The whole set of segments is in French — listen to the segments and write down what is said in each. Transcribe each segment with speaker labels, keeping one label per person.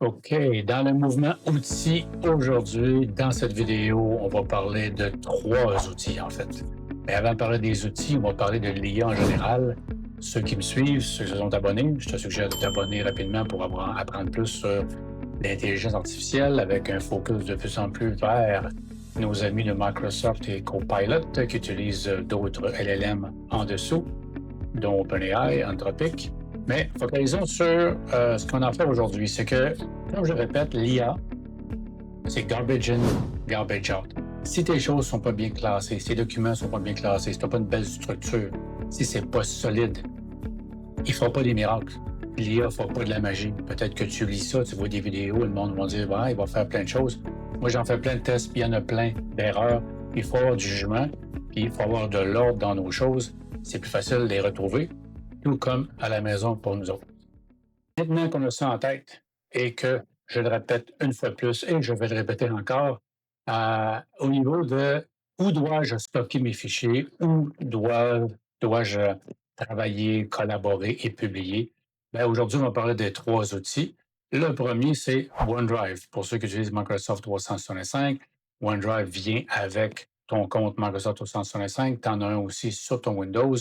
Speaker 1: OK, dans le mouvement outils, aujourd'hui, dans cette vidéo, on va parler de 3 outils, en fait. Mais avant de parler des outils, on va parler de l'IA en général. Ceux qui me suivent, ceux qui se sont abonnés, je te suggère de t'abonner rapidement pour apprendre plus sur l'intelligence artificielle avec un focus de plus en plus vers nos amis de Microsoft et Copilot qui utilisent d'autres LLM en dessous, dont OpenAI, Anthropic. Mais focalisons sur ce qu'on en fait aujourd'hui. C'est que, comme je répète, l'IA, c'est garbage in, garbage out. Si tes choses ne sont pas bien classées, si tes documents ne sont pas bien classés, si tu n'as pas une belle structure, si c'est pas solide, il ne fera pas des miracles. L'IA ne fera pas de la magie. Peut-être que tu lis ça, tu vois des vidéos, le monde va dire il va faire plein de choses. Moi, j'en fais plein de tests, puis il y en a plein d'erreurs. Il faut avoir du jugement, puis il faut avoir de l'ordre dans nos choses. C'est plus facile de les retrouver, tout comme à la maison pour nous autres. Maintenant qu'on a ça en tête et que je le répète une fois de plus et je vais le répéter encore, au niveau de où dois-je stocker mes fichiers, où dois-je travailler, collaborer et publier, bien, aujourd'hui, on va parler des 3 outils. Le premier, c'est OneDrive. Pour ceux qui utilisent Microsoft 365, OneDrive vient avec ton compte Microsoft 365. Tu en as un aussi sur ton Windows.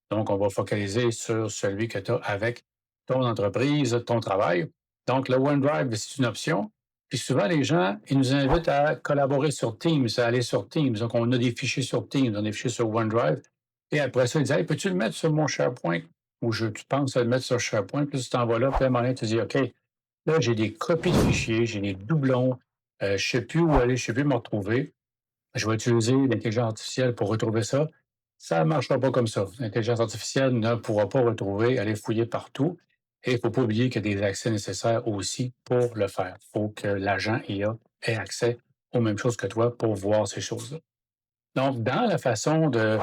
Speaker 1: Donc, on va focaliser sur celui que tu as avec ton entreprise, ton travail. Donc, le OneDrive, c'est une option. Puis souvent, les gens, ils nous invitent à collaborer sur Teams, à aller sur Teams. Donc, on a des fichiers sur Teams, on a des fichiers sur OneDrive. Et après ça, ils disent hey, peux-tu le mettre sur mon SharePoint? Ou tu penses à le mettre sur SharePoint, puis tu t'en vas là, puis à un moment donné, tu dis OK, là, j'ai des copies de fichiers, j'ai des doublons, je ne sais plus où aller, je ne sais plus me retrouver. Je vais utiliser l'intelligence artificielle pour retrouver ça. Ça ne marchera pas comme ça. L'intelligence artificielle ne pourra pas retrouver, aller fouiller partout. Et il ne faut pas oublier qu'il y a des accès nécessaires aussi pour le faire. Il faut que l'agent IA ait accès aux mêmes choses que toi pour voir ces choses-là. Donc, dans la façon de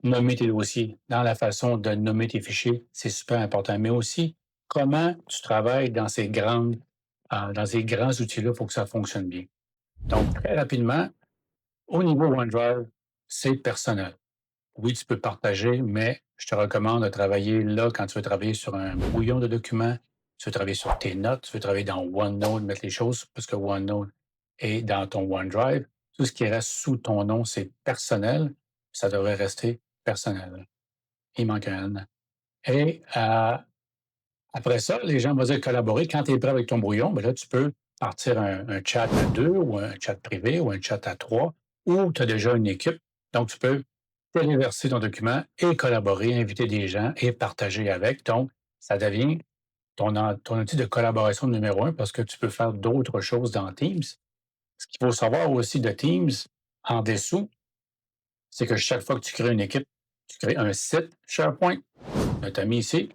Speaker 1: nommer tes dossiers, dans la façon de nommer tes fichiers, c'est super important. Mais aussi, comment tu travailles dans ces grands outils-là pour que ça fonctionne bien. Donc, très rapidement, au niveau OneDrive, c'est personnel. Oui, tu peux partager, mais je te recommande de travailler là quand tu veux travailler sur un brouillon de documents, tu veux travailler sur tes notes, tu veux travailler dans OneNote, mettre les choses, parce que OneNote est dans ton OneDrive. Tout ce qui reste sous ton nom, c'est personnel. Ça devrait rester personnel. Il manque un N. Et après ça, les gens vont dire collaborer. Quand tu es prêt avec ton brouillon, bien là, tu peux partir un chat à 2 ou un chat privé ou un chat à 3 ou tu as déjà une équipe. Donc, tu peux téléverser ton document et collaborer, inviter des gens et partager avec. Donc, ça devient ton outil de collaboration numéro un parce que tu peux faire d'autres choses dans Teams. Ce qu'il faut savoir aussi de Teams en dessous, c'est que chaque fois que tu crées une équipe, tu crées un site SharePoint, notamment ici,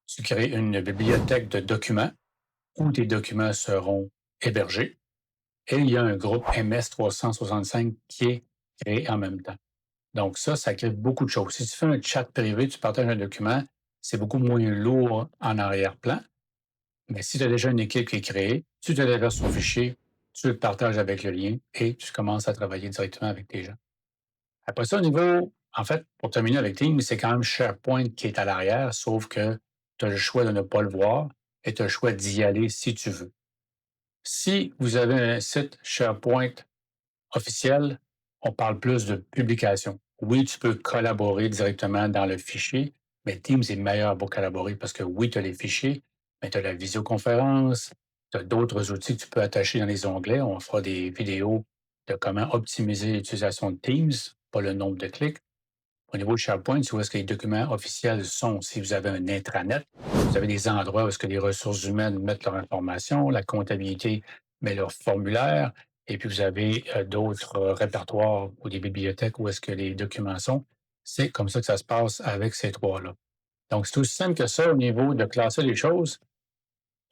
Speaker 1: tu crées une bibliothèque de documents où tes documents seront hébergés et il y a un groupe MS 365 qui est créé en même temps. Donc ça crée beaucoup de choses. Si tu fais un chat privé, tu partages un document, c'est beaucoup moins lourd en arrière-plan. Mais si tu as déjà une équipe qui est créée, tu te déverses ton fichier, tu le partages avec le lien et tu commences à travailler directement avec tes gens. Après ça, au niveau, en fait, pour terminer avec Teams, c'est quand même SharePoint qui est à l'arrière, sauf que tu as le choix de ne pas le voir et tu as le choix d'y aller si tu veux. Si vous avez un site SharePoint officiel, on parle plus de publication. Oui, tu peux collaborer directement dans le fichier, mais Teams est meilleur pour collaborer parce que oui, tu as les fichiers, mais tu as la visioconférence, tu as d'autres outils que tu peux attacher dans les onglets. On fera des vidéos de comment optimiser l'utilisation de Teams, pas le nombre de clics. Au niveau de SharePoint, c'est où est-ce que les documents officiels sont. Si vous avez un intranet, vous avez des endroits où est-ce que les ressources humaines mettent leur information, la comptabilité met leur formulaire, et puis vous avez d'autres répertoires ou des bibliothèques où est-ce que les documents sont. C'est comme ça que ça se passe avec ces 3-là. Donc, c'est aussi simple que ça au niveau de classer les choses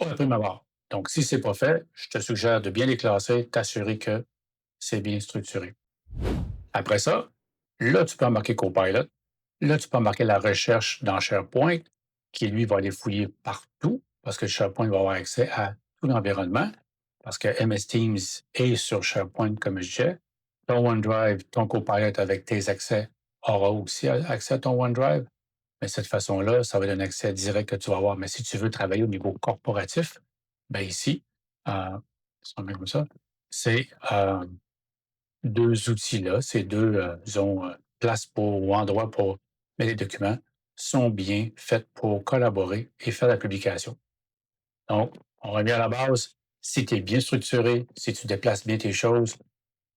Speaker 1: au prime abord. Donc, si ce n'est pas fait, je te suggère de bien les classer, t'assurer que c'est bien structuré. Après ça, là, tu peux embarquer Copilot. Là, tu peux embarquer la recherche dans SharePoint, qui, lui, va aller fouiller partout, parce que SharePoint va avoir accès à tout l'environnement, parce que MS Teams est sur SharePoint, comme je disais. Ton OneDrive, ton Copilot avec tes accès aura aussi accès à ton OneDrive. Mais de cette façon-là, ça va être un accès direct que tu vas avoir. Mais si tu veux travailler au niveau corporatif, Ben ici, si on met comme ça, c'est, 2 outils-là, ces 2, disons, places pour ou endroits pour mettre les documents sont bien faites pour collaborer et faire la publication. Donc, on revient à la base, si tu es bien structuré, si tu déplaces bien tes choses,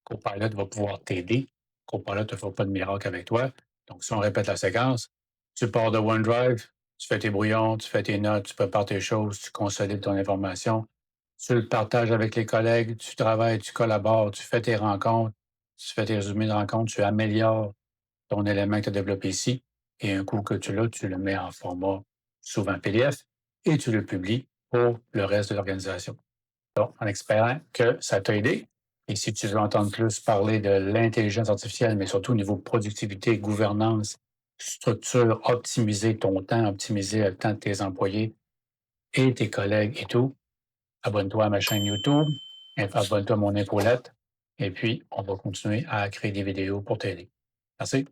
Speaker 1: Copilot va pouvoir t'aider. Copilot ne fera pas de miracle avec toi. Donc, si on répète la séquence, tu pars de OneDrive, tu fais tes brouillons, tu fais tes notes, tu prépares tes choses, tu consolides ton information, tu le partages avec les collègues, tu travailles, tu collabores, tu fais tes rencontres, tu fais tes résumés de rencontres, tu améliores ton élément que tu as développé ici. Et un coup que tu l'as, tu le mets en format souvent PDF et tu le publies pour le reste de l'organisation. Donc, en espérant que ça t'a aidé. Et si tu veux entendre plus parler de l'intelligence artificielle, mais surtout au niveau productivité, gouvernance, structure, optimiser ton temps, optimiser le temps de tes employés et tes collègues et tout, abonne-toi à ma chaîne YouTube, abonne-toi à mon infolette, et puis on va continuer à créer des vidéos pour t'aider. Merci.